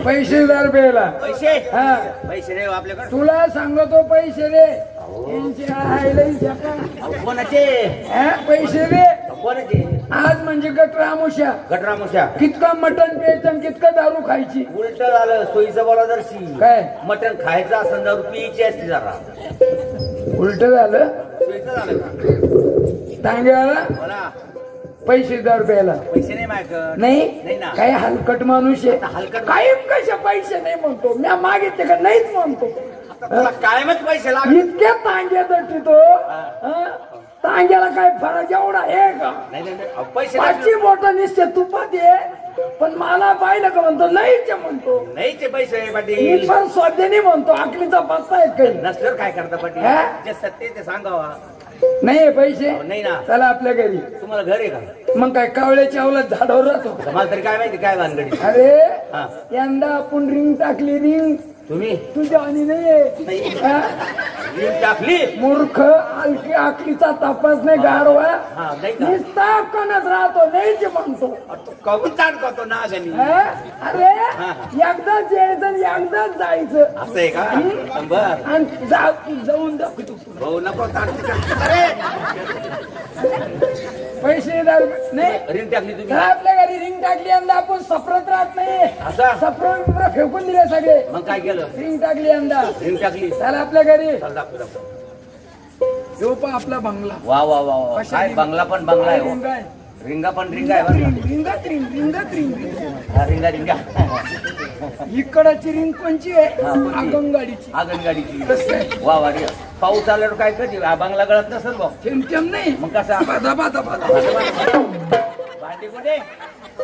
पैसेदार बेला पैसे हा पैसे रे आपल्याकडे तुला सांगतो पैसे रे कोणाचे पैसे रे कोणाचे आज म्हणजे गटरामुशा गटरामुशा कितकं मटण प्यायचं आणि कितकं दारू खायची उलट झालं सोयीचं बोला दर्शी काय मटण खायचं असं दारू प्यायची असते जरा उलट झालं सोयीचं झालं का टांग्याला बोला पैसेदार प्यायला पैसे नाही मागत नाही ना काही हलकट माणूस आहे हलकट कायम कशा पैसे नाही म्हणतो मी मागितले का नाहीच म्हणतो कायमच पैसे लागले इतक्या तांग्या दटतो तांग्याला काय फरक एवढा आहे का नाही पैसे पाचशे बोटा निश्चित तुपात आहे पण मला पाहिलं का म्हणतो नाहीच म्हणतो नाहीचे पैसे मी पाटील पण स्वाध्याने म्हणतो आकलीचा पत्ता आहे काही नसल्यावर काय करता पाटील हा? जे सत्य ते सांगावा नाही पैसे नाही ना चला आपल्या घरी तुम्हाला घर आहे का मग काय कावळ्याच्या अवलात झाडावर राहतो मला तरी काय माहिती काय भानगडी अरे हा. यंदा आपण रिंग टाकली रिंग तुम्ही तुझ्या आणि नाही हा? रील टाकली मूर्ख हलकी आकलीचा तपास नाही गारवा हा नाही का निस्ता कणत राहतो नाहीच म्हणतो तू कबूल ताण करतो ना अशानी हा? अरे एकदाच यायचं आणि एकदाच जायचं असं आहे का बर आणि जाऊन दाखवतो भाऊ नको ताण अरे पैसे नाही रील टाकली तुम्ही आपल्या घरी रिंग टाकली यंदा आपण सप्रत राहत नाही असं सप्रत फेकून दिले सगळे मग काय केलं रिंग टाकली यंदा रील टाकली चला आपल्या घरी चल दाखव येऊ पा आपला बंगला वा वा वा वा काय बंगला पण बंगला आहे हो. रिंग आहे रिंगा पण रिंगा आहे बरं का? रिंगात रिंग रिंगात रिंग हा, रिंगा रिंगा इकडची रिंग कोणची आहे हा, कोणची? आगंगाडीची आगनगाडीची कसं आहे? वा वा रे पाऊस आल्यावर काय कधी हा बंगला गळत नसेल भाऊ थेंब नाही मग कसा बाधा बाधा बाधा भांडी कुठे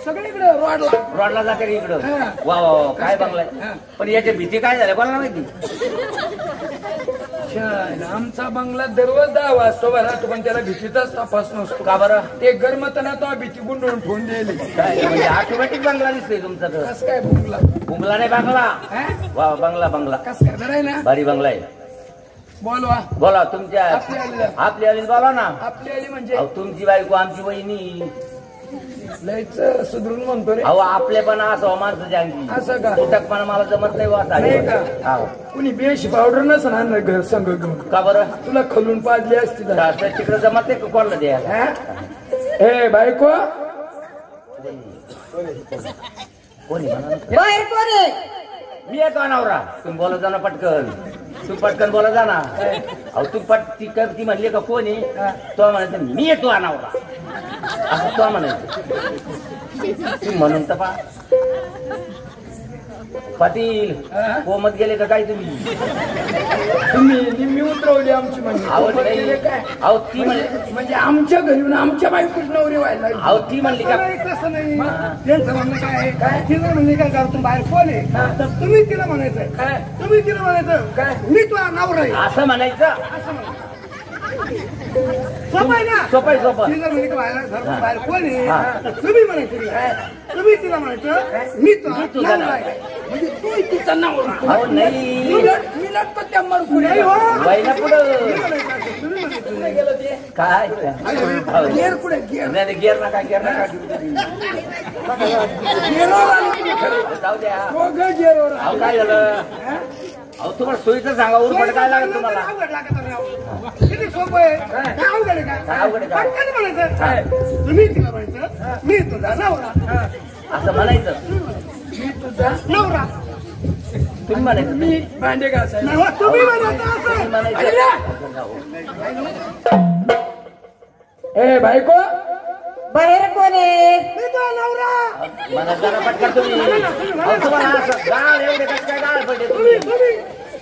सगळीकडे रोडला रॉडला जाते रे इकडं हा. वा वा वा काय बंगला आहे? हा. पण याची भीती काय झाली कोणाला माहिती आमचा बंगला दररोज 10 वाजतो बरं तो पण त्याला भीतीचाच तपास नसतो का बरं ते गरमतना तो भीती गुंडून ठेवून दिली काय म्हणजे ऑटोमॅटिक बंगला दिसतोय तुमचा तर कस काय बंगला बंगला नाही बंगला हा? वा बंगला बंगला कस काय बरं आहे ना भारी बंगला आहे बोलवा बोला तुमच्या आपली आली जा. आपली आली बोला ना आपली आली म्हणजे अहो तुमची बायको आमची बहिणी लयच सुधरून म्हणतो रे अहो आपले पण असं माणसाच्या अंगी असं का तुटकपणा मला जमत नाही नाही का? वाटा कुणी बेशी पावडर नसं ना घर संघ घेऊन का बरं तुला खलून पाजली असती जरा. तिकडे जमत नाही कोणाला द्यायला हा? ए बायको कोणी म्हणा बाहेर कोण आहे? मी येतो अनावरा तुम्ही बोलत जा ना पटकन तू पटकन बोलत जा ना अहो तू ती म्हणली का कोणी तो म्हणायचं मी येतो अनावरा असं तो म्हणायचं तू म्हणून तर पा पाटील हा? कोमत गेले का काय तुम्ही तुम्ही निम्मी उतरवली आमची म्हणजे आवड सोबत गेले नाही काय अहो ती म्हणली म्हणजे आमच्या घरी येऊन आमच्या बायकोच नवरी व्हायला लागली. अहो ती म्हणली का तसं नाही त्यांचं म्हणणं काय आहे काय तिला म्हणणे काय करतो बाहेर कोण आहे तर तुम्ही तिला म्हणायचं काय तुम्ही तिला म्हणायचं काय मी तुला नवरा आहे असं म्हणायचं सोपं आहे ना सोपं सोपं तिला म्हणे का बाहेर बाहेर कोण हा. आहे तुम्ही म्हणायचं तिला. तुम्ही तिला म्हणायचं मी तुला नवरा आहे म्हणजे तू तिचा नवरा अहो नाही मी लटको त्या मरकू नाही हो. बाईला पुढं तुम्ही म्हणायचं गेलं ते काय गेर कुठे गेर नाही गेर नका गेरवर आली की नाही खरं? जाऊ द्या दोघं गेरवर आली. अहो काय झालं अहो तुम्हाला सोयीचं सांगा उरपट काय लागत तुम्हाला अवघड लागत राव. किती सोपं आहे काय अवघड आहे काय अवघड आहे काय? पटकन म्हणायचं तुम्ही तिला म्हणायचं मी तुझा नवरा असं म्हणायचं मी तुझा नवरा तुम्ही म्हणायचं मी भांडे घासायला नाही हो, तुम्ही म्हणायचं असं म्हणायचं ए बायको बाहेर कोण आहे? मी तुझा नवरा मला जरा पटकन तुम्ही अहो, तुम्हाला असं गाळ एवढे काय गाळ पडले तुम्ही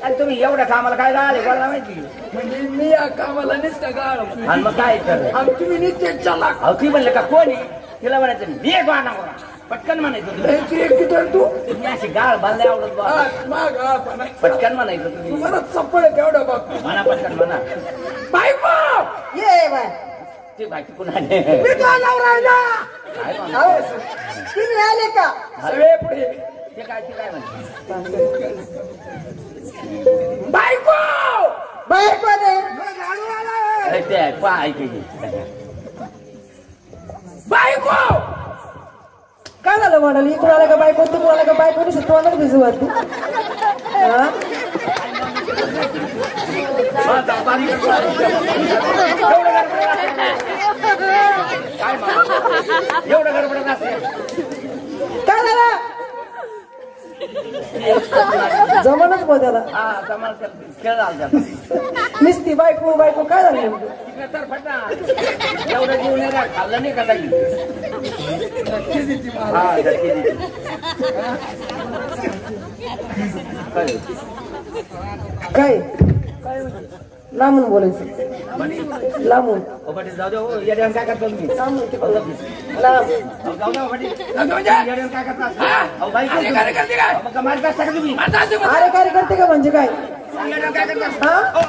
आणि तुम्ही एवढ्या कामाला काय गाळ आहे कोणाला माहिती म्हणजे मी या कामाला नुसतं गाळ आणि मग काय कर आणि तुम्ही नित्य चला अहो ती म्हणले का कोणी तिला म्हणायचं मी एक वाहनावर पटकन म्हणायचं तुम्ही यायची एक किती तू तुम्ही अशी गाळ बांधले आवडत बा माग पटकन म्हणायचं तुम्ही तुम्हाला चप्पल तेवढा बघ म्हणा पटकन म्हणा बायको ये बाय ती बाकी कुणाने मी तुझा नवरा आहे ना काय म्हणा अहो, तुम्ही आले का? सगळे पुढे ते काय म्हणते बायको बाहेर कोण आहे? गाडू आलाय अरे ते पाय की बायको काय काय झालं म्हणाली इकडून आला का बायको तू आला का बायको तोंडात भिजू तू हा? एवढं गडबडत असते काय झालं जमानच बदला हा जमा खेळ झाला निसती बायको बायको काय झालं नेमकं? तर फटा एवढं जीव नाही राहत, खाल्लं नाही का काही हा धक्के देते. काय लांबून बोलायचं लांबून जाऊ दे हो, येड्यानं काय करतो तुम्ही लांबून तिकडं. लांब. जाऊ द्या येड्यानं काय करता अहो बाई मग कमाल करता का तुम्ही अरे कार्यकर्ते का म्हणजे काय येड्यानं काय करता हा?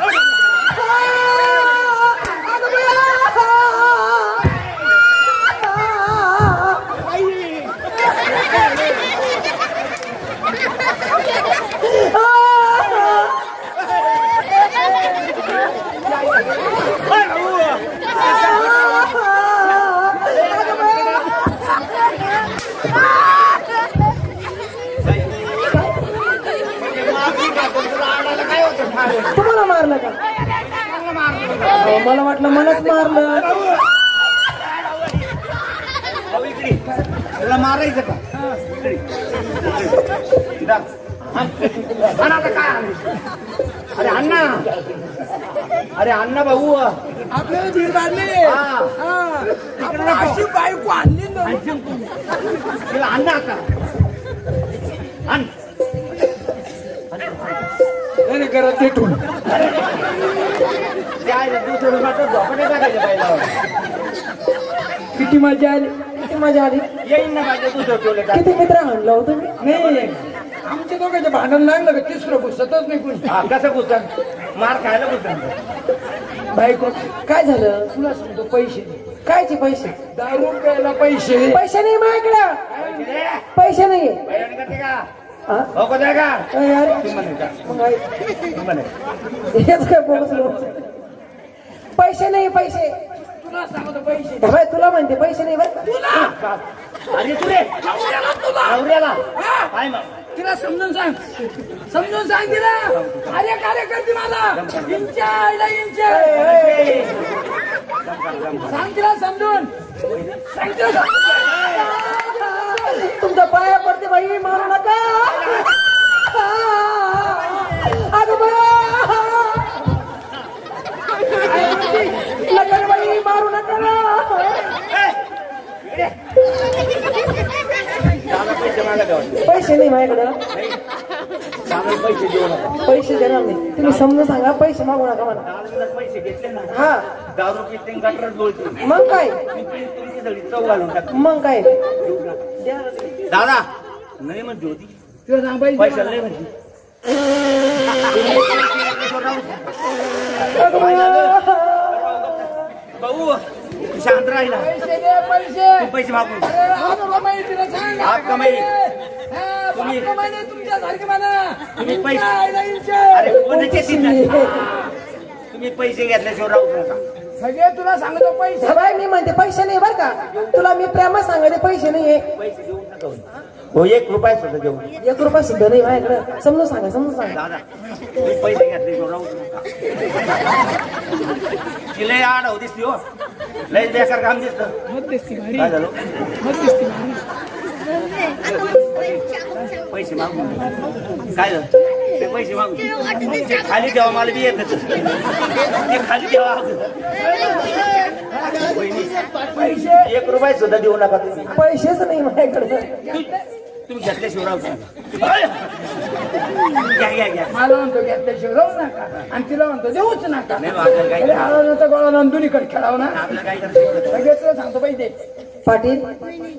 अगं तुम्हाला मारलं का मला वाटलं मलाच मारलं तुला मारायचं का अरे अण्णा अरे अण्णा भाऊ आपल्याला भीड काढली अशी बायको आणली ना तिला अण्णा आता आण करत भेटून दुसरं झोपडे टाकायचे पाहिजे किती मजा आली किती मजा आली येईन ना पाहिजे दुसरं ठेवलं का किती मित्र आणलं हो तुम्ही नाही आमच्या दोघांचं भांडण लागलं का तिसरं घुसतच नाही कोणी हा कसं घुसन मार खायला घुसन बायको काय झालं तुला सांगतो पैसे कायचे पैसे दारू प्यायला पैसे पैसे नाही माझ्याकडं पैसे नाही करते का हा? हो का द्या का काय यार तू म्हणे का मग आई, तू म्हणे हेच काय बोलतो पैसे नाही पैसे तुला सांगतो पैसे भाई तुला म्हणते पैसे नाही बरं अरे तू रे नवऱ्याला काय मग तिला समजून सांग तिला अरे कार्यकर्ते मला इंच्या आईला इंच्या सांग तिला समजून सांग तिला तुमच्या पाया पडते बाई मारू नका अगं नका बाई मारू नका पैसे मागा पैसे नाही माझ्याकडं पैसे देऊ नका पैसे देणार नाही तुम्ही समजून सांगा पैसे मागू नका मला पैसे घेतले ना हा दारू पिते गटरात बोलते मग काय तुमची सगळी चव घालून टाक मग काय दादा नाही म्हणते होती तिला सांग पैसे पैसा नाही म्हणते भाऊ शांत राहिला पैसे दे पैसे तू पैसे मागून आप कमाई तिला सांग आप कमाई. तुम्ही कमाई नाही तुमच्या सारखे म्हणा तुम्ही पैसे आईला इंच्या अरे कोणाचे तुम्ही पैसे घेतल्याशिवाय राहू नका सगळे तुला सांगतो पैसे बाई मी म्हणते पैसे नाही बरं का तुला मी प्रेमात सांगते पैसे नाहीये पैसे देऊ नका हो 1 रुपया सुद्धा देऊ 1 रुपया सुद्धा नाही माझ्याकडे समजून सांगा समजून सांगा दादा तुम्ही पैसे घेतल्याशिवाय राहू नका ती लय आड होतीस ती हो लय बेकार काम दिसतं काय झालं पैसे मागू काय झालं ते पैसे मागू खाली ठेवा मला बी येत ते खाली ठेवा पैसे 1 रुपया सुद्धा देऊ नका तुम्ही पैसेच नाही माझ्याकडे तुम्ही घेतल्याशिवाय राहू नका घ्या घ्या मला म्हणतो घेतल्याशिवाय राहू नका आणि तिला म्हणतो देऊच नका नाही आपल्याला काय हळून गोळा दोन्हीकडे खेळावं ना आपल्याला काय करायचं सगळेच तुला सांगतो पैसे पाटील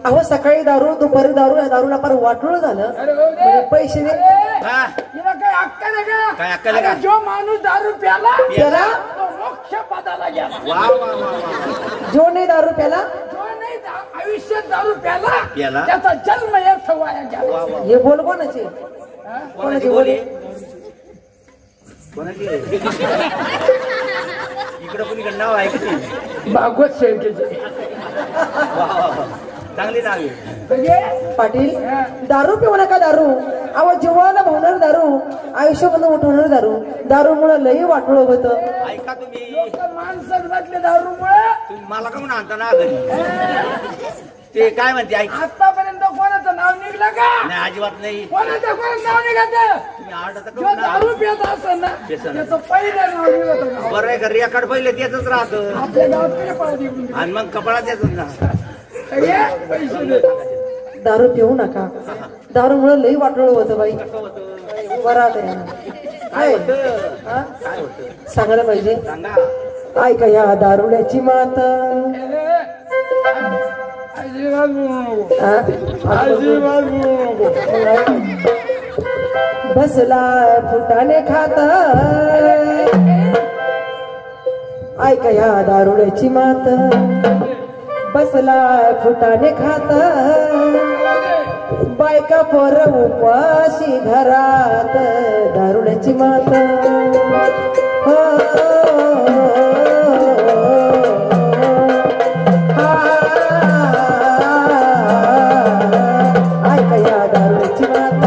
अहो सकाळी दारू दुपारी दारू या दारूला फार वाटूळ झालं अरे भाऊ दे. म्हणजे पैसे नाही हा तिला काय अक्कल आहे का काय अक्कल आहे का? अरे जो माणूस दारू प्याला त्याला तो मोक्ष पदाला गेला वा वा वा वा जो नाही दारू प्याला जो नाही आयुष्यात दारू प्याला प्याला? त्याचा जन्म व्यर्थ वाया गेला वा वा हे बोल कोणाचे कोणाची बोली कोणाची इकडं कोणीकडे नाव आहे का ते भागवत शेळकेचे वा वा वा चांगली नावे म्हणजे पाटील दारू पिऊ नका दारू. अहो जीवाला भावणार दारू, आयुष्यामध्ये उठवणार दारू. दारूमुळे लई वाटोळ होतं. ऐका तुम्ही माणसं घातले दारूमुळे. तुम्ही मला का म्हणून आणता ना घरी ते काय म्हणते ऐक आतापर्यंत कोणाचं नाव निघलं का? नाही अजिबात नाही कोणाचं नाव निघायचं? तुम्ही आर्डर तर जो करू ना दारू पित असेल ना पितं. त्याचं पहिलं नाव निघत. बरं आहे का रेकॉर्ड पहिले त्याच राहतं आपल्या गावात किती पाहिजे इकडून? आणि मग कपडा त्याच ना हे पैसे दे. दारू पिऊ नका. दारूमुळे लई वाटोळ होतं बाई. कसं होतं बरा ते काय होतं हा? काय होतं सांगायला पाहिजे. सांगा ऐका या दारुड्याची मात. अजिबात बोलू नको. हा? अजिबात बोलू नको. बसला फुटाने खात. ऐका या दारुड्याची मात. बसला फुटाने खात. बायका पोर उपाशी घरात. दारुड्याची मात. हो ऐका या दारुड्याची मात.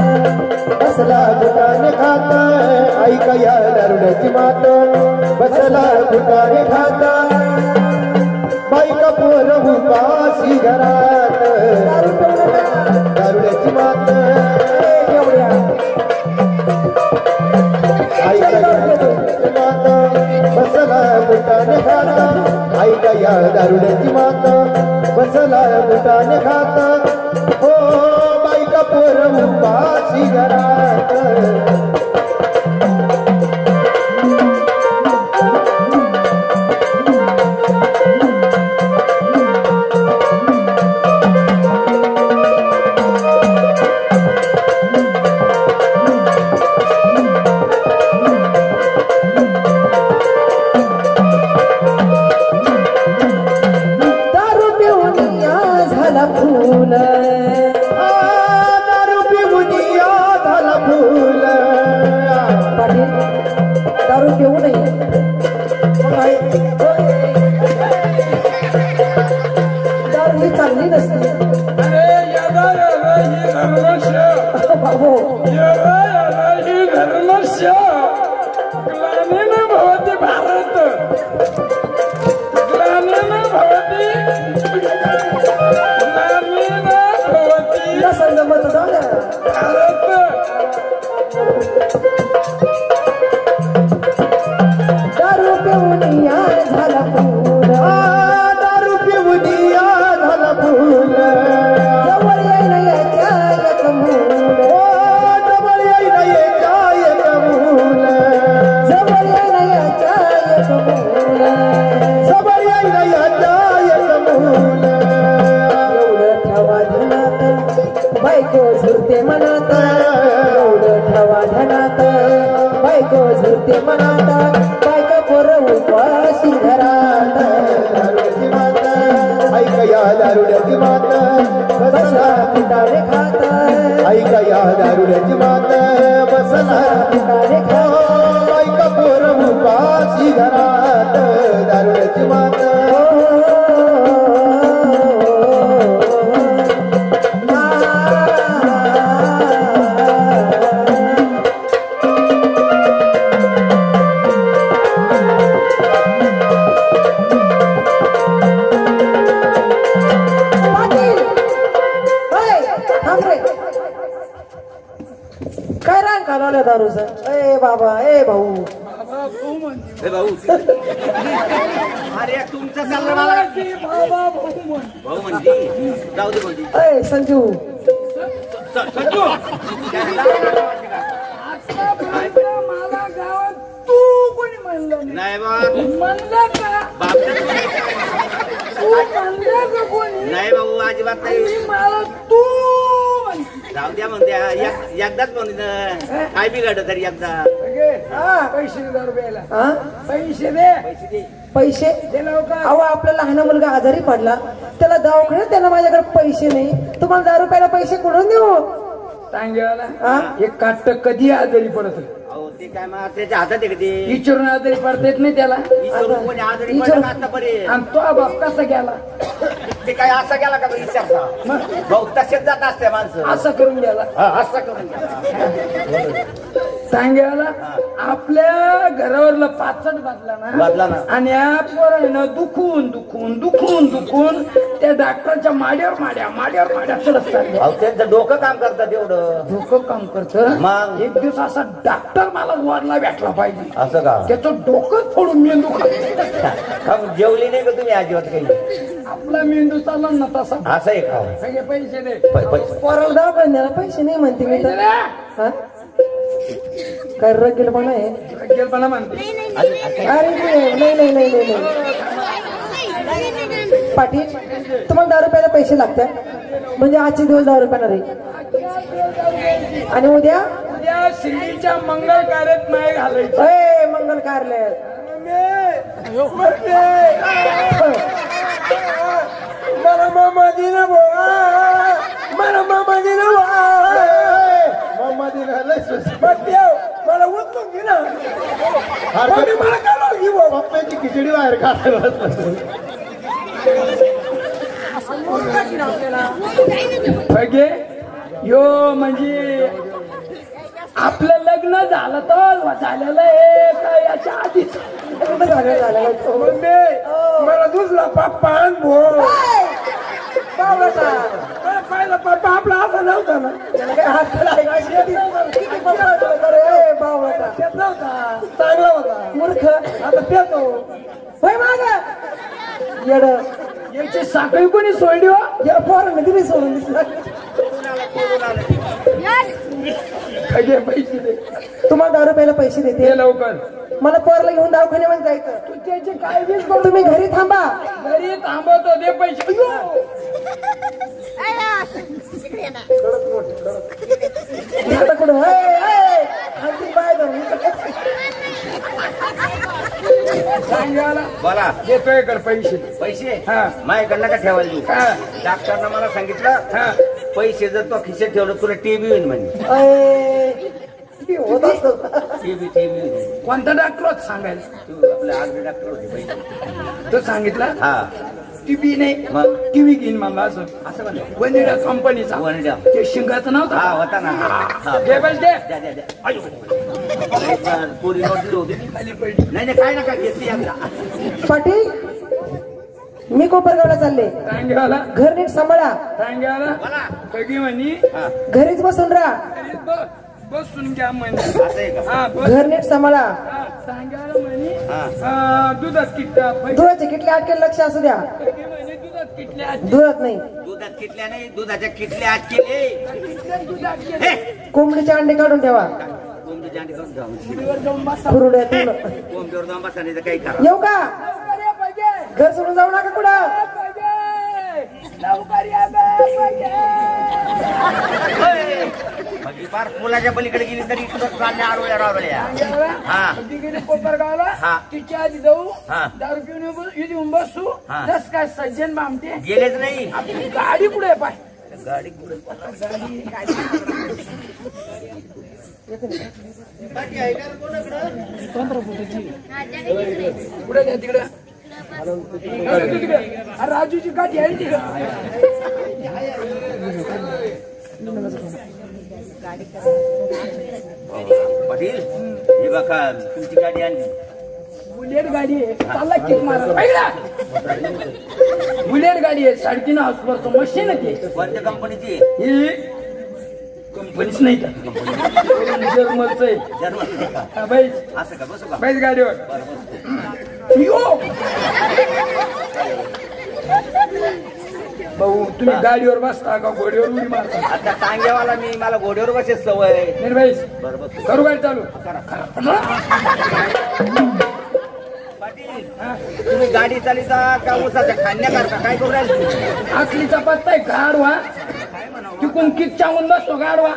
बसला फुटाने खात. ऐका या दारुड्याची मात. बसला फुटाने खात. बायका पोर उपाशी घरात. दारुड्याची मात. बसला फुटाने खात. ऐका या दारुड्याची मात. बसला फुटाने खात. हो बायका पोर उपाशी घरात. अरे तुमचं चाललं मला भाऊ म्हणते जाऊ दे म्हणते संजू संजू मला गावात तू कोणी म्हणलं नाही बा म्हणलं का? तू म्हणलं का कोणी? नाही भाऊ अजिबात नाही. मला तू जाऊ द्या म्हणते एकदाच म्हणते काय बिघडत तरी एकदा पैसे दे रुपयाला. पैसे पैसे दे पैसे अहो आपला लहान मुलगा आजारी पडला त्याला दवाखान्यात त्याला माझ्याकडे पैसे नाही. तुम्हाला 10 रुपयाला पैसे कुठून देऊ? सांगायला एक काट कधी आजारी पडत ते काय मग त्याच्या हातात आहे का ते विचारून आजारी पडता येत नाही त्याला. कोणी आजारी पडत आतापर्यंत आणि तो बाप कसा गेला ते काय असा गेला का विचारता भाऊ तसेच जात असते माणसं असं करून गेला असं करून गेला सांगायला आपल्या घरावरला पाचट बदला ना. आणि या पोरानं दुखून त्या डॉक्टरच्या माड्यावर चढत चालले. अहो त्यांचं डोकं काम करतात एवढं डोकं काम करतं. मग एक दिवस असा डॉक्टर मला वरला भेटला पाहिजे असं का त्याचं डोकं फोडून मेंदू जेवली नाही का तुम्ही अजिबात काही आपला मेंदू चालला ना तसा असं आहे का सगळे पैसे दे पोराला दवाखान्याला पैसे नाही म्हणते मी तर हा? काय रगेलपणा आहे गेलपणा म्हणते अरे नाही पाटील तुम्हाला 10 रुपयाला पैसे लागतात म्हणजे आजचे दिवस 10 रुपयाला रे आणि उद्या शिर्डीच्या मंगल कार्यात नाही घालायचं ए मंगल कार्यालय मला मामा दिना मला उचलून घे ना मला काढून घे पप्पाची खिचडी बाहेर काढायला यो म्हणजे आपलं लग्न झालं तर झालेलं आहे का याच्या आधीच मला दुसरा पप्पा पहिला पप्पा आपला असा नव्हता ना चांगला होता मूर्ख आता पेतो होय माग येड याची साखळी कोणी सोडली हो या पोरांना दिली सोडून दिसला पैसे दे तुम्हाला 10 रुपयाला पैसे देते दे लवकर मला पोरला घेऊन दवाखान्यामध्ये जायचं तू त्याचे काय वीज तुम्ही घरी थांबा घरी थांबवतो दे पैसे आता कुठं बाय सांगायला बोला देतोय कर पैसे पैसे हा. माझ्याकडनं का ठेवायला देऊ? हा. डॉक्टरनं मला सांगितलं हा. पैसे जर तो खिशात ठेवलं तुला टीबी होईल म्हणे होत असतो टीबी होईल कोणता डॉक्टर होता सांगायला तू आपले आगळे डॉक्टर होते पैसे तो सांगितलं हा टीव्ही नाही मग? टीव्ही घेईन मला असं असं म्हणलं वनिडा कंपनीचा वनिडा. ते शिंगाचं नाव हा होता ना हा दे पैसे दे द्या द्या द्या आयो. पोरी नोट दिली होती खाली पडली नाही काय नका घेतली एकदा पाटील मी कोपरगावला चालले सांगायला घर नीट सांभाळा सांगायला बोला सगळी म्हणी हा घरीच बसून राहा अरे बसून घ्या म्हणे असं आहे का हा बस घर नीट सांभाळा हा, सांगायला म्हणे हा दुधात किटल्या दुधाचे किटले आटके लक्ष असू द्या सगळी म्हणे दुधात किटल्या दुधात नाही दुधात किटल्या नाही दुधाच्या किटल्या आत केले दुधात हे! किटल्या कोंबडीचे अंडे काढून ठेवा कोंबडीची अंडी करून जाऊ चुलीवर जाऊन बसा कुरुड्यातून कोंबडीवर जाऊन बसायचं काही करा येऊ का लवकर या पाहिजे घर सोडून जाऊ नका कुठं लवकर या म्हणजे फार फुलाच्या पलीकडे गेली तरी इकडं चालल्या आरोळ्या रावळ्या हा. कोपरगावला हा. तिच्या आधी जाऊ हा. दारू पिऊन येऊन बसू हा. जस काय सज्जन बामते गेलेच नाही आपली गाडी कुठे पाय गाडी कुठे कुठे घ्या तिकडे राजूची गाडी आहे तिकडे पाटील हे बघा तुमची गाडी आणली बुलेट गाडी आहे चालला किक मारा बुलेट गाडी आहे 3.5 हॉर्सवरचं मशीन आहे ते कोणत्या कंपनीची ही कंपनीच नाही जर्मलच आहे जर्मन हा, बैस असं का बसू का बैस गाडीवर यो भाऊ तुम्ही गाडीवर बसता का घोडीवर उडी मारता आता टांग्यावाला मी मला घोड्यावर बसेच सवय नाही बैस बरोबर करू गाडी चालू पाटील तुम्ही गाडी चालिता का उसाच्या खांद्या करता काय करू राहिले आखलीचा पत्ता आहे गाडवा काय म्हणावं तिकून किक चावून बसतो गाडवा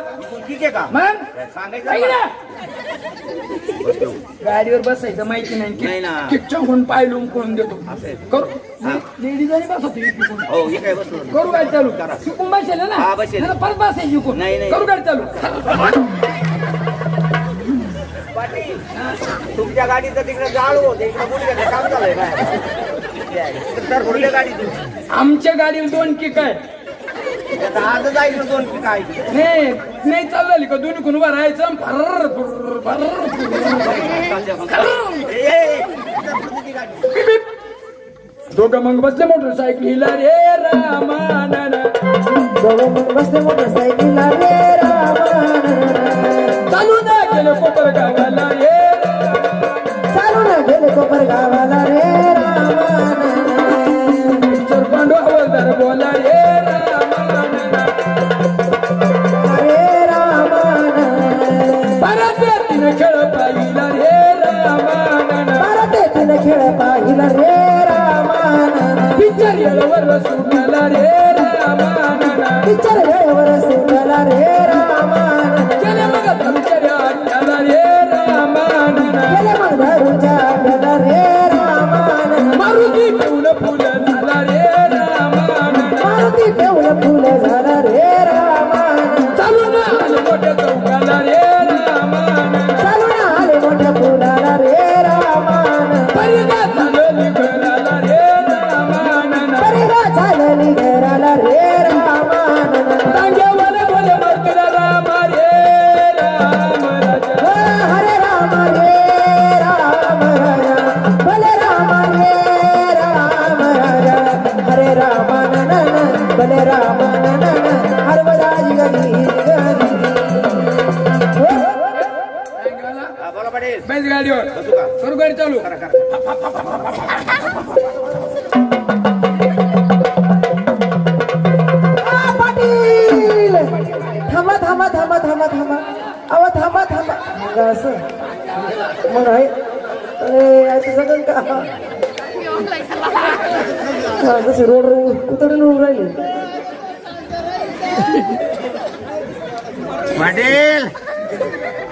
ठीक आहे का मग सांगायचं ऐक मला. ना. गाडीवर बसायचं माहिती नाही ना. नाही किक चावून पाय लुंकून देतो असं आहे. करू हा. लेडीज आणि बसवतो इकडून. हो हे काय बसलो करू गाडी चालू करा. चुकून बसेल ना हा, बसेल. नाही, परत बसायची इकडून. नाही, नाही. करू गाडी चालू पाटील तुमच्या गाडीचं तिकडे जाळू होते इकडे गुडघ्याचं काम झालंय काय तर पुढल्या गाडी तुमची आमच्या गाडीला 2 किक आहे. आज जायचं 2 की काय नाही चालली का दोन्ही कोण उभा राहायचं भर्र दोघं मग बसले मोटरसायकलीला रे रामानन. दोघं मग बसले मोटरसायकलीला रे रामानन. चालू ना गेले कोपर गावाला रे चालू ना गेले कोपर गावाला रे रामानन. चरपांडू हवालदार बोला रे रामानन. रे रामानन. भारतातील खेळ पाहिला रे रामानन. भारतातील खेळ पाहिला रे रामानन. पिक्चर येळवर सुटला रे रामानन. पिक्चर वेळेवर सुटला रे रामानन. गेले मग तुमच्या आठ्याला रे रामानन. गेले मग घरूच्या आठ्याला रे रामानन. मारुती पिऊन फुलं झाला रे रामानन. मारुती पिऊन फुलं झाला रे रामानन. चालून आले मोठ्या चौकाला रे रामानन. चालून आले मोठ्या फुलाला रे रामानन. परिगा चालली घराला रे रामानन. परिगा चालली घराला रे रामानन. टांग्यावर बोले मर्तरा राम रे राम राजा. हरे राम रे राम राजा. भले राम रे राम राजा. हरे रामानन भले रामानन. हरवदाजी गली गली. बोला पाटील बैलगाडीवर बसू का करू गाडी चालू. पाटील थांबा थांबा थांबा थांबा थांबा. अहो थांबा थांबा. मग असं मग आहे असं सगळं का जसे रोड कुतडे उभं राहिले. पाटील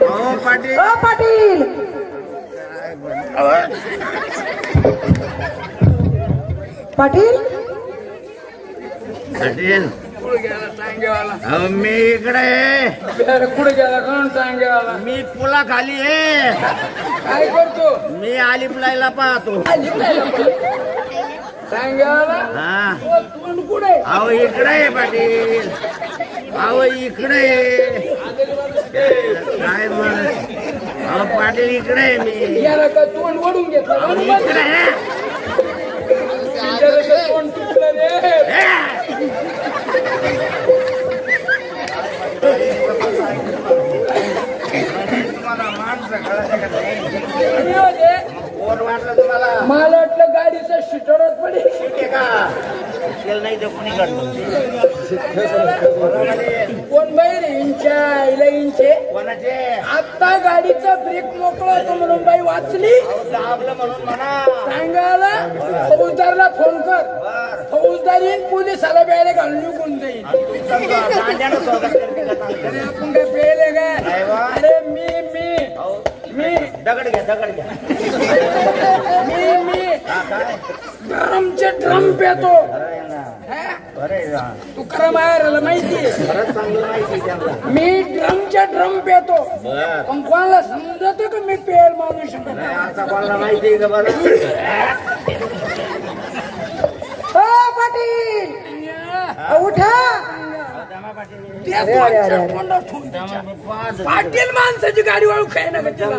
हो पाटील अ पाटील पाटील पाटील कुठे गेला टांग्यावाला. अहो मी इकडे आहे. कुठे गेला कोण टांग्यावाला. मी पुला खाली आहे. काय करतो मी आलिपलायला पाहतो टांग्यावाला. हा तोंड कुठे अहो इकडे आहे पाटील. अहो इकडे आहे. काय म्हण अहो पाटील इकडे आहे मी याला का तोंड वडून घेतलं अहो, म्हणून इकडे आहे. त्याचं का तोंड तुटलं रे. तुम्हाला माणसं कळायचं का नाही? आणि होते, कोण वाटलं तुम्हाला मला वाटलं गाडीचं शिटरच पडे. ठीक आहे का केलं नाही ते कोणी करतो कोण बाई रे इंच्या आईला इंचे. कोणाचे आता गाडीचा ब्रेक मोकळा होतो म्हणून बाई वाचली. दाबलं म्हणून म्हणा सांगायला फौजदारला फोन कर. बर फौजदार येईन पोलिसाला प्यायला घालून निघून जाईल. दांड्यानं स्वागत करते का चांगलं? अरे आपण काय प्यायले काय. नाही बा. अरे मी दगड घ्या दगड घ्या हा काय ड्रमचे ड्रम पेतो. बरं आहे ना बरं आहे ना. तुकाराम आयराला माहितीये. खरंच चांगलं माहिती आहे त्यांना मी ड्रमच्या ड्रम पेतो. बर पण कोणाला समजत का मी पेल मानू शकत नाही नाही. आता कोणाला माहिती आहे का बरं ओ पाटील उठा. ते कोणच्या तोंडात ठेवून पाटील माणसाची गाडी वाळू खाय ना का तिला.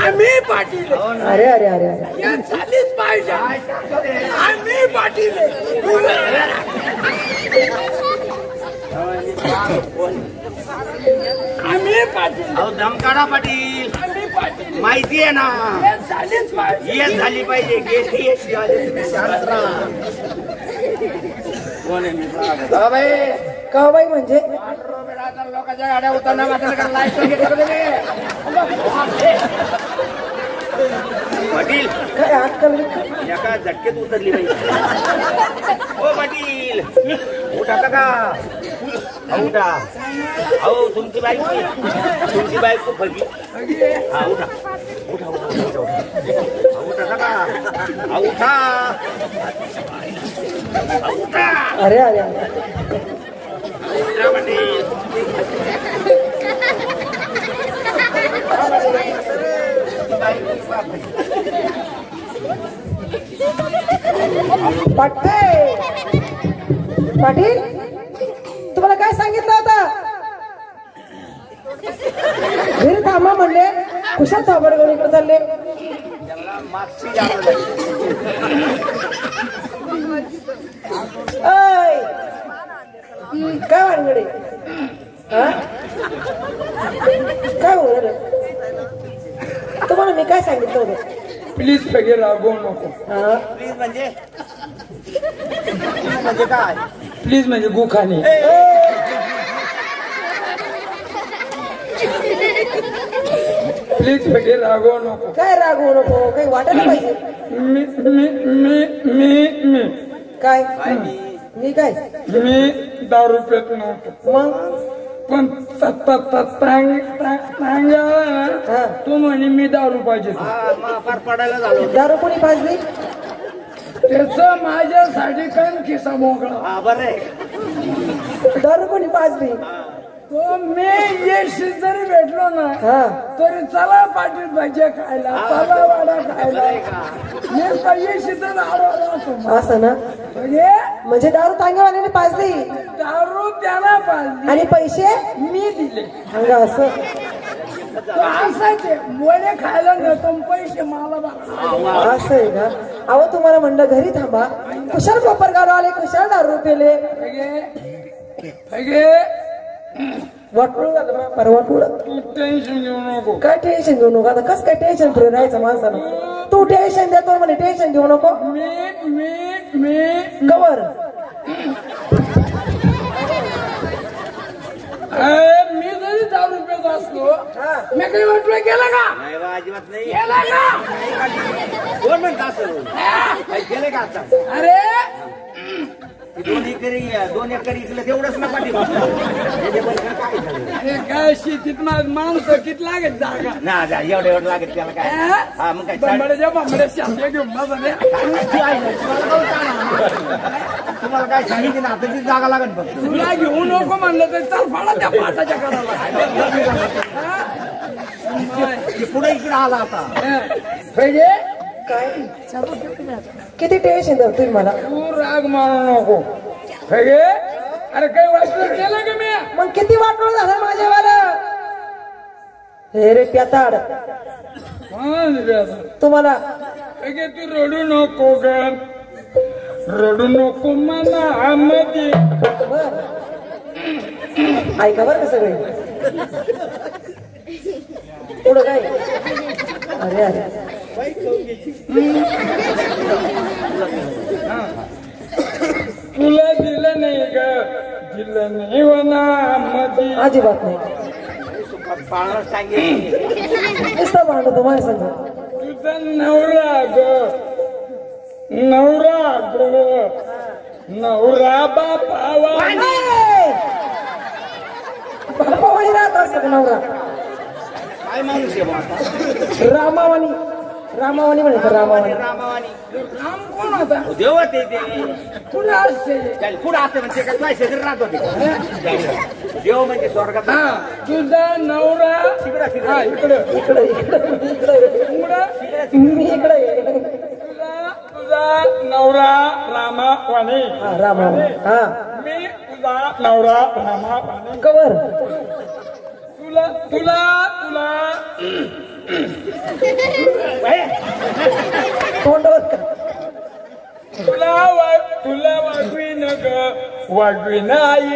आम्ही पाटील आहे. अरे अरे अरे अरे या झालीच पाहिजे. आम्ही पाटील आहे. आम्ही पाटील. अहो दम काढा पाटील आम्ही पाटील. माहिती आहे ना या झालीच पाहिजे. येत झाली पाहिजे गेली यश झाली. तुम्ही शांत राहा. कोण आहे मी अहो बाई का बाई म्हणजे लोकांच्या गाड्या उतरण्या वाटल्या लायसन घेतलं तुम्ही पाटील काय अक्कल एका झटकेत उतरली पाहिजे. हो पाटील उठा का उठा. अहो तुमची बायको फगी. हा उठा उठा उठा उठा उठा का उठा उठा अरे अरे अरे उठा पाटील. पाटील तुम्हाला काय सांगितलं होतं? घरी थांबा म्हणले, कुशाल थांबडगड इकडे चालले. काय वानगडे काय होणार तुम्हाला? मी काय सांगितलं होतं? प्लीज सगळे रागवू नको. प्लीज म्हणजे काय? प्लीज म्हणजे गुखाने. प्लीज सगळे रागवू नको. काय रागवू नको? काही वाटायला पाहिजे. मी मी मी मी मी काय मी काय मी दारू पेत नव्हतो. मग पण तू म्हणे मी दारू पाहिजे. फार पडायला झालो. दारू कोणी पाजली? त्याच माझ्यासाठी कान खिसा मोकळा. बरं दारू कोणी पाजली? तो मी यश जरी भेटलो ना तरी चला पाटील भाजी खायला, चला वाडा खायला. यश असं ना? म्हणजे दारू तांगेवाल्याने पाजली? दारू त्याला पाजली आणि पैसे मी दिले. अंगा असं असायचे वडे खायला नेतो, पैसे मला बघा. असं आहे का? अहो तुम्हाला म्हणलं घरी थांबा, कुशाल कोपरगाव आले, कुशाल दारू पेले. वाटूळ झालं परवाटूळ. तू टेन्शन घेऊ नको. काय टेन्शन घेऊ नको? आता कस काय टेन्शन फ्री राहायचं माणसानं? तू टेन्शन देतो म्हणे, टेन्शन घेऊ नको. मी कवर मी जरी दारू पेत असलो मी काही वाटलं केलं का? नाही बा, अजिबात नाही. केलं का? कोण म्हणता असं? काही केलं का आता? अरे 2 एकर इकलं तेवढंच ना पाठी. अरे काय शेतीत माणसं किती लागत जागा ना जा एवढं लागेल त्याला काय. हा मग काय बंबड्याच्या बंबड्या शास्त्या घेऊन बसले. तुम्हाला काय सांगितलं ना, आता ती जागा लागेल फक्त. तुला घेऊ नको म्हणलं तर चाल फाडा त्या पाटाच्या करायला. पुढे इकडे आला आता. काय किती टेन्शन देतो तुम्ही मला? तू राग मारू नको. अरे काही वाटलं केलं का मी? मग किती वाटलं झालं माझ्यावाला? हे रे प्याताड तुम्हाला. तू रडू नको ग, रडू नको मला मध्ये. ऐका बरं का सगळे. पुढं काय? अरे अरे तुला दिलं नाही ग, दिलं नाही वना मध्ये. अजिबात नाही. पाळणार सांगितलं नुसतं भांडतो माझ्या संग. तुझा नवरा ग, नवरा ग, नवरा बापावा. बापावानी राहत असत नवरा. काय माणूस आहे बा आता? रामावानी. रामावानी म्हणायचं. रामावानी. रामावानी राम कोण होता? देव ते तुला असते पुढे असते म्हणजे काय तुझ्या शेजारी राहत होते. देव म्हणजे स्वर्गात. तुझा नवरा तिकडं इकडं इकडे इकडे मी इकडे. तुझा नवरा रामावानी. रामावानी. हा मी तुझा नवरा रामावानी. कवर तुला तुला तुला तोंडवर तुला तुला वागवीन ग, वागवीन आई.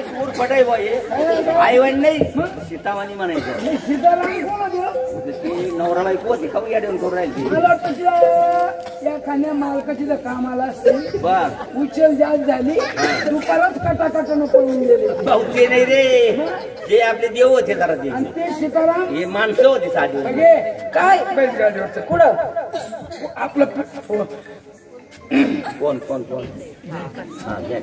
सूर पटाय बाई आईवण नाही सीतावानी म्हणायचं. सीताराम कोण होते? ती नवराला पोहोचली खाऊ या देऊन करून राहिली. मला तुझ्या एखाद्या मालकाची जर कामाला असते बर उचल जास्त झाली दुपारात कटाकटानं पळून गेले. भाऊचे नाही रे, जे आपले देव होते जरा ते. आणि ते सीताराम हे माणसं होती साधी. काय? बैलगाडीवरचं कुठं? आपलं कोण कोण कोण? हा घ्या.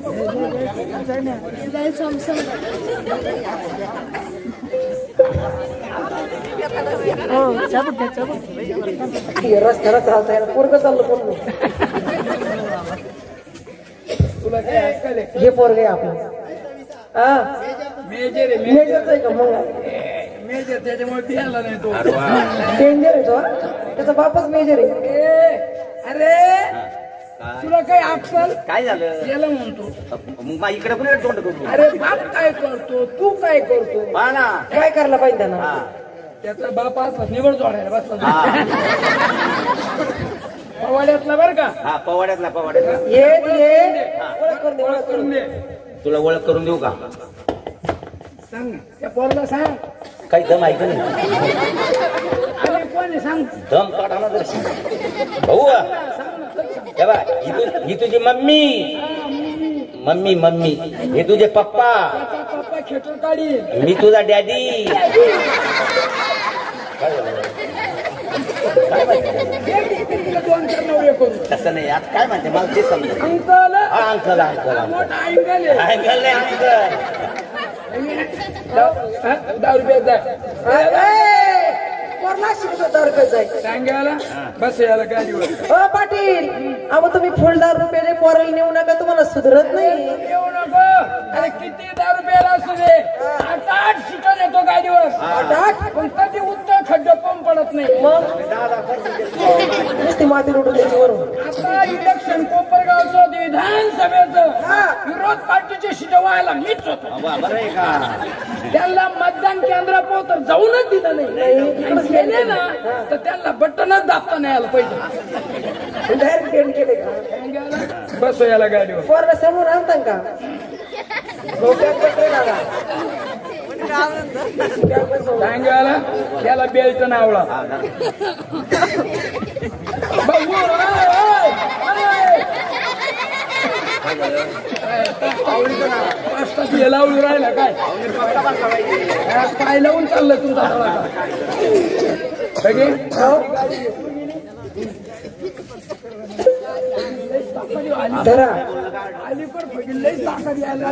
रस्त्याला चालताय पोरग चाललं पोरग. तुला काय ऐकायला हे पोरग आहे आपलं. हा मेजर आहे मेजरच आहे का? मग मेजर त्याच्यामुळे प्यायला नाही तो. अरे वा. डेंजर आहे तो, त्याचा बापच मेजर आहे. अरे तुला काही अक्कल काय झालं याला म्हणतो. मग मा इकडे पण तोंड करू. अरे बाप काय करतो तू काय करतो. हा ना. काय करायला पाहिजे त्यांना. हा. त्याचा बाप असला निवड जोडायला बसला हा. पवाड्यातला बरं का. हा पवाड्यातला पवाड्यातला. ये ओळख करून दे, ओळख करून दे. तुला ओळख करून देऊ का. सांग ना. त्या पोरला सांग. काही दम ऐकलं नाही. अरे कोणी सांग. दम काढा ना जरा. भाऊ हे बघ, ही तुझी मम्मी मम्मी हे तुझे पप्पा पप्पा खेटर काढी. मी तुझा डॅडी. दोन चार नवरे करू. तसं नाही आता काय म्हणते मला ते समजा. अंकल अंकल मोठा अंकल आहे. अंकल नाही अंकल. 10 रुपये जाय. पोरला शिकतो तर कसं आहे. सांगायला बस याला गाडीवर. ओ पाटील, अहो तुम्ही फुलदार रुपये पोराला नेऊ नका, तुम्हाला सुधरत नाही. येऊ नको. अरे किती 10 रुपयाला असू दे. 8 सीटर येतो गाडीवर. पण कधी उत्तर खड्ड पण पडत नाही. मग नुसती माती लुटून द्यायची वरून. आता इलेक्शन कोपरगावचं विधानसभेचं विरोध पार्टीचे सीट व्हायला मीच होतो. बरं आहे का. त्यांना मतदान केंद्रापोत जाऊनच दिलं नाही. गेले ना तर त्यांना बटनच दाबता नाही आलं पाहिजे. डायरेक्ट टेंड केले का. बस याला गाडीवर. पोरला समोर आणता का. सांगायला त्याला बेल्ट नावला. लावून राहिला काय काय लावून चाललं तुमचा धरा अलीकड फगी लई ताकद यायला.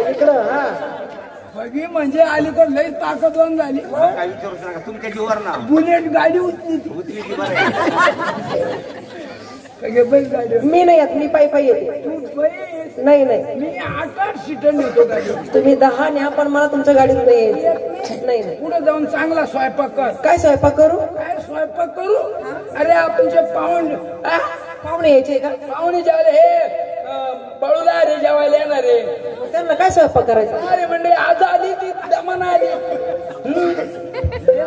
इकडं. हा फगी म्हणजे अलीकड लई ताकदवान झाली. काय विचारू नका तुमच्या जीवर ना. बुलेट गाडी उचली ती. गाडी मी नाही येत, मी पायी येते. तू बरीस. नाही मी 8 सीटर नेतो गाडीवर. तुम्ही 10 न्या, पण मला तुमच्या गाडीत नाही यायचं. नाही पुढे जाऊन चांगला स्वयंपाक कर. काय स्वयंपाक करू. काय स्वयंपाक करू. अरे आपणचे पाहुणे यायचे का. पाहुणे जेवायला हे बळूला रे जेवायला येणार रे. त्यांना काय स्वयंपाक करायचा. अरे म्हणजे आज आली ती दमन आली.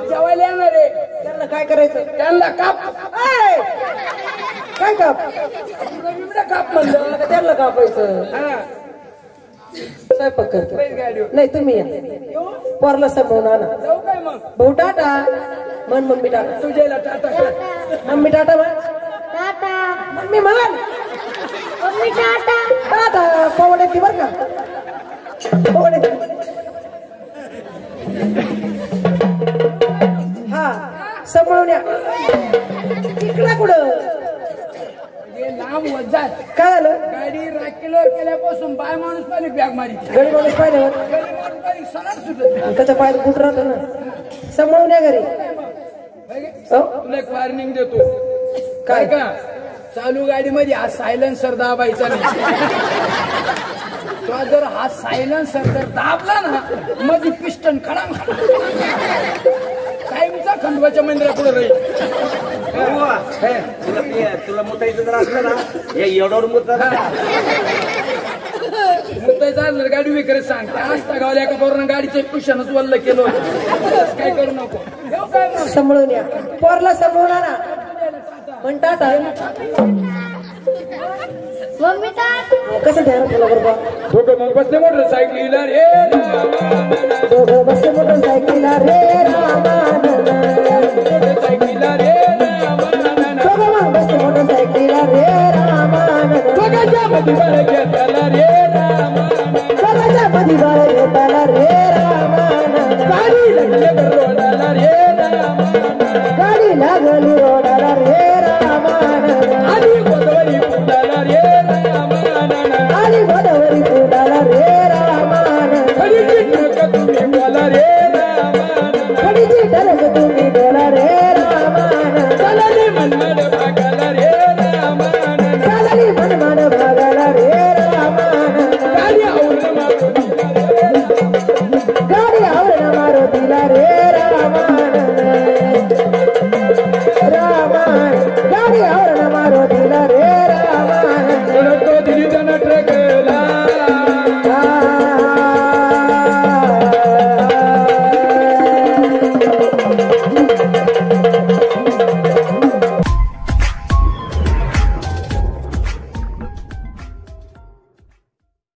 जेवायला येणार रे. त्यांना काय करायचं. त्यांना काप. काय काप. काप म्हणलं. त्यांना कापायचं. स्वयंपाक करतो. गाडीवर नाही तुम्ही या. पोरला समोरून आणा. जाऊ काय मग. भाऊ टाटा म्हण. मम्मी टाटा. तुझ्याला टाटा कर. मम्मी टाटा म्हण. मम्मी म्हण. मम्मी टाटा. टाटा पवड येते बर का. पवड येते. हा सांभाळून या. इकडं कुठं लांब वजात. काय झालं. गाडी राखीलो केल्यापासून बाय माणूस पाहिजे बॅग मारी. गडी माणूस पाहिल्यावर गडी माणूस पाहिजे सणात सुटत. त्याच्या पायात कुठ राहतो ना. सांभाळून या घरी. तुला एक वॉर्निंग देतो. काय का चालू गाडीमध्ये हा सायलेन्सर दाबायचा नाही. तो जर हा सायलेन्सर जर दाबला ना मध्ये पिस्टन खडाम कायमचा खंडवाच्या मंदिरापुढे राहील. तुला मुतायचं जर असलं ना हे एवढं मुतायचं गाडी विक्रेत सांग. आस्ता गावल्या एका बरोबर गाडीचं पिस्टनच वल्ल केलं होतं. काय करू नको. सांभाळून या. पोरला सांभाळून आणा. पण टाटा. कसं ध्यान तुला बरोबर. दोघं मग बसले मोटरसायकलीला रे. दोघं बसले मोटरसायकलीला रे रामानंद. मोटरसायकलीला रे रामानंद. दोघं मग बसले मोटरसायकलीला रे रामानंद. दोघांच्या मध्ये बळ घेताला रे रामानंद. दोघांच्या मध्ये बळ घेताला रे रामानंद. गाडी लागली रोडाला रे रामानंद. गाडी लागली रोडाला रे रामानंद.